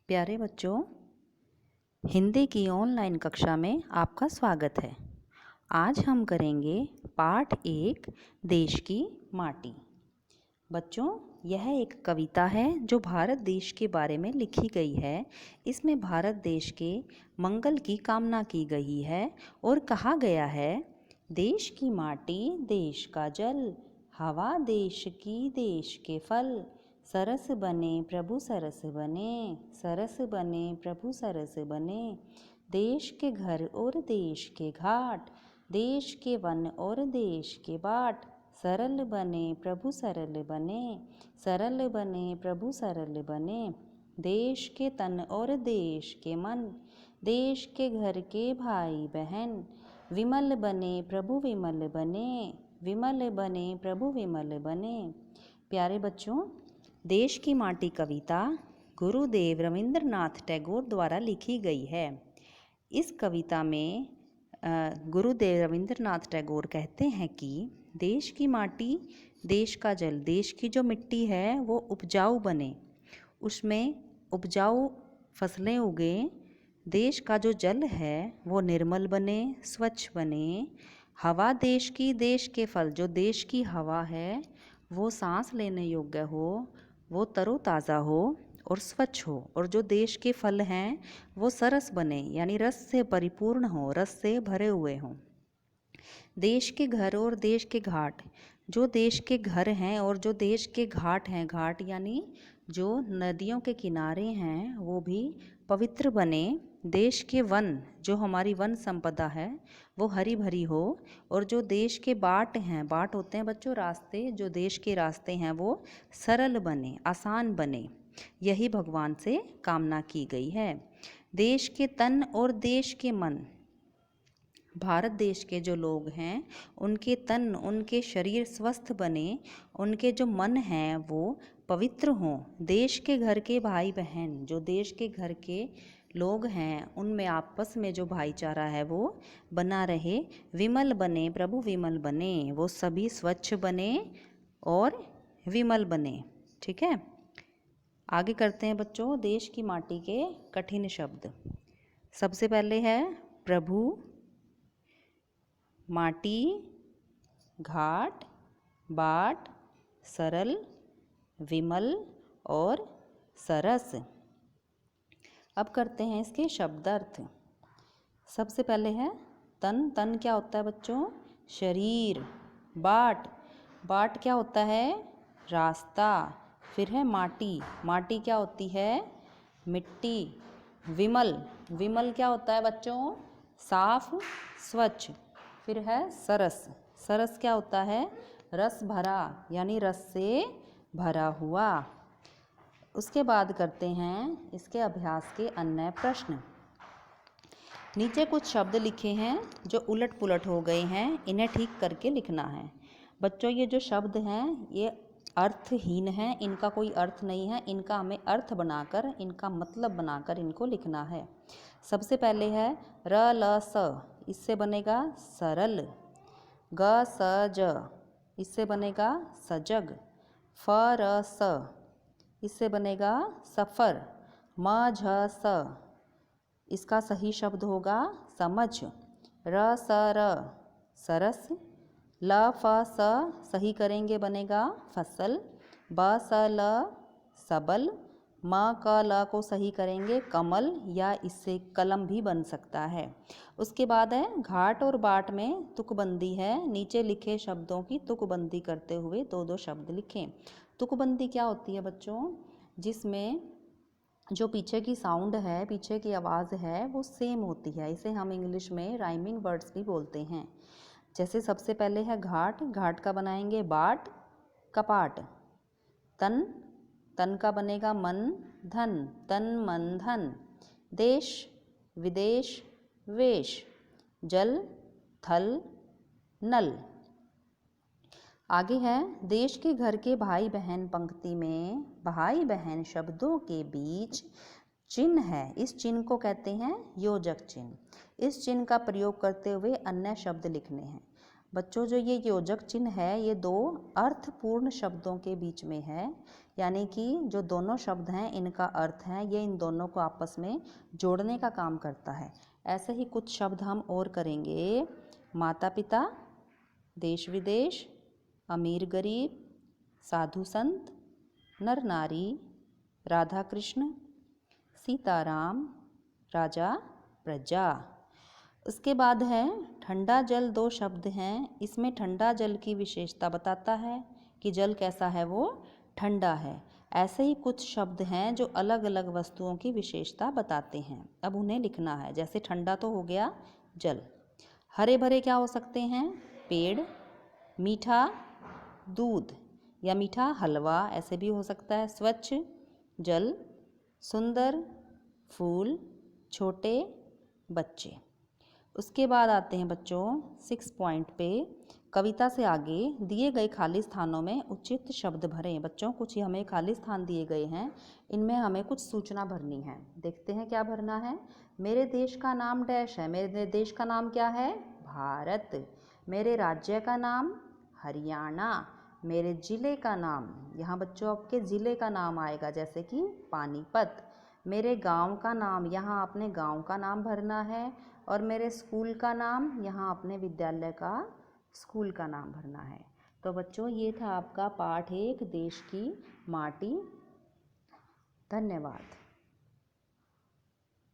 प्यारे बच्चों, हिंदी की ऑनलाइन कक्षा में आपका स्वागत है। आज हम करेंगे पाठ 1 देश की माटी। बच्चों, यह एक कविता है जो भारत देश के बारे में लिखी गई है। इसमें भारत देश के मंगल की कामना की गई है और कहा गया है, देश की माटी देश का जल, हवा देश की देश के फल, सरस बने प्रभु सरस बने, सरस बने प्रभु सरस बने, देश के घर और देश के घाट, देश के वन और देश के बाट, सरल बने प्रभु सरल बने, सरल बने प्रभु सरल बने, देश के तन और देश के मन, देश के घर के भाई बहन, विमल बने प्रभु विमल बने, विमल बने प्रभु विमल बने। प्यारे बच्चों, देश की माटी कविता गुरुदेव रविंद्रनाथ टैगोर द्वारा लिखी गई है। इस कविता में गुरुदेव रविंद्रनाथ टैगोर कहते हैं कि देश की माटी देश का जल, देश की जो मिट्टी है वो उपजाऊ बने, उसमें उपजाऊ फसलें उगे, देश का जो जल है वो निर्मल बने, स्वच्छ बने, हवा देश की देश के फल, जो देश की हवा है वो सांस लेने योग्य हो, वो तरोताज़ा हो और स्वच्छ हो, और जो देश के फल हैं वो सरस बने, यानी रस से परिपूर्ण हो, रस से भरे हुए हों। देश के घर और देश के घाट, जो देश के घर हैं और जो देश के घाट हैं, घाट यानी जो नदियों के किनारे हैं वो भी पवित्र बने। देश के वन, जो हमारी वन संपदा है वो हरी भरी हो, और जो देश के बाट हैं, बाट होते हैं बच्चों रास्ते, जो देश के रास्ते हैं वो सरल बने, आसान बने। यही भगवान से कामना की गई है। देश के तन और देश के मन, भारत देश के जो लोग हैं उनके तन, उनके शरीर स्वस्थ बने, उनके जो मन हैं वो पवित्र हों। देश के घर के भाई बहन, जो देश के घर के लोग हैं उनमें आपस में जो भाईचारा है वो बना रहे। विमल बने प्रभु विमल बने, वो सभी स्वच्छ बने और विमल बने। ठीक है, आगे करते हैं बच्चों देश की माटी के कठिन शब्द। सबसे पहले है प्रभु, माटी, घाट, बाट, सरल, विमल और सरस। अब करते हैं इसके शब्दार्थ। सबसे पहले है तन। तन क्या होता है बच्चों? शरीर। बाट, बाट क्या होता है? रास्ता। फिर है माटी, माटी क्या होती है? मिट्टी। विमल, विमल क्या होता है बच्चों? साफ, स्वच्छ। फिर है सरस, सरस क्या होता है? रस भरा, यानी रस से भरा हुआ। उसके बाद करते हैं इसके अभ्यास के अन्य प्रश्न। नीचे कुछ शब्द लिखे हैं जो उलट पुलट हो गए हैं, इन्हें ठीक करके लिखना है। बच्चों ये जो शब्द हैं ये अर्थहीन हैं, इनका कोई अर्थ नहीं है, इनका हमें अर्थ बनाकर, इनका मतलब बनाकर इनको लिखना है। सबसे पहले है र ल स, इससे बनेगा सरल। ग स ज, इससे बनेगा सजग। फ र स, इससे बनेगा सफ़र। म झ स, इसका सही शब्द होगा समझ। र स र, सरस। ल फ स, सही करेंगे बनेगा फसल। ब स ल, सबल। म क ल को सही करेंगे कमल, या इससे कलम भी बन सकता है। उसके बाद है घाट और बाट में तुकबंदी है। नीचे लिखे शब्दों की तुकबंदी करते हुए दो दो शब्द लिखें। तुकबंदी क्या होती है बच्चों? जिसमें जो पीछे की साउंड है, पीछे की आवाज़ है वो सेम होती है, इसे हम इंग्लिश में राइमिंग वर्ड्स भी बोलते हैं। जैसे सबसे पहले है घाट, घाट का बनाएंगे बाट, कपाट। तन, तन का बनेगा मन, धन, तन मन धन। देश, विदेश, वेश। जल, थल, नल। आगे है देश के घर के भाई बहन। पंक्ति में भाई बहन शब्दों के बीच चिन्ह है, इस चिन्ह को कहते हैं योजक चिन्ह। इस चिन्ह का प्रयोग करते हुए अन्य शब्द लिखने हैं। बच्चों जो ये योजक चिन्ह है ये दो अर्थपूर्ण शब्दों के बीच में है, यानी कि जो दोनों शब्द हैं इनका अर्थ है ये इन दोनों को आपस में जोड़ने का काम करता है। ऐसे ही कुछ शब्द हम और करेंगे। माता पिता, देश विदेश, अमीर गरीब, साधु संत, नर नारी, राधा कृष्ण, सीताराम, राजा प्रजा। उसके बाद है ठंडा जल। दो शब्द हैं, इसमें ठंडा जल की विशेषता बताता है कि जल कैसा है, वो ठंडा है। ऐसे ही कुछ शब्द हैं जो अलग अलग वस्तुओं की विशेषता बताते हैं, अब उन्हें लिखना है। जैसे ठंडा तो हो गया जल, हरे भरे क्या हो सकते हैं, पेड़, मीठा दूध या मीठा हलवा ऐसे भी हो सकता है, स्वच्छ जल, सुंदर फूल, छोटे बच्चे। उसके बाद आते हैं बच्चों 6 पॉइंट पे, कविता से आगे दिए गए खाली स्थानों में उचित शब्द भरें। बच्चों कुछ हमें खाली स्थान दिए गए हैं, इनमें हमें कुछ सूचना भरनी है। देखते हैं क्या भरना है। मेरे देश का नाम डैश है, मेरे देश का नाम क्या है, भारत। मेरे राज्य का नाम हरियाणा। मेरे ज़िले का नाम, यहाँ बच्चों आपके ज़िले का नाम आएगा जैसे कि पानीपत। मेरे गांव का नाम, यहाँ अपने गांव का नाम भरना है। और मेरे स्कूल का नाम, यहाँ अपने विद्यालय का स्कूल का नाम भरना है। तो बच्चों ये था आपका पाठ 1 देश की माटी। धन्यवाद।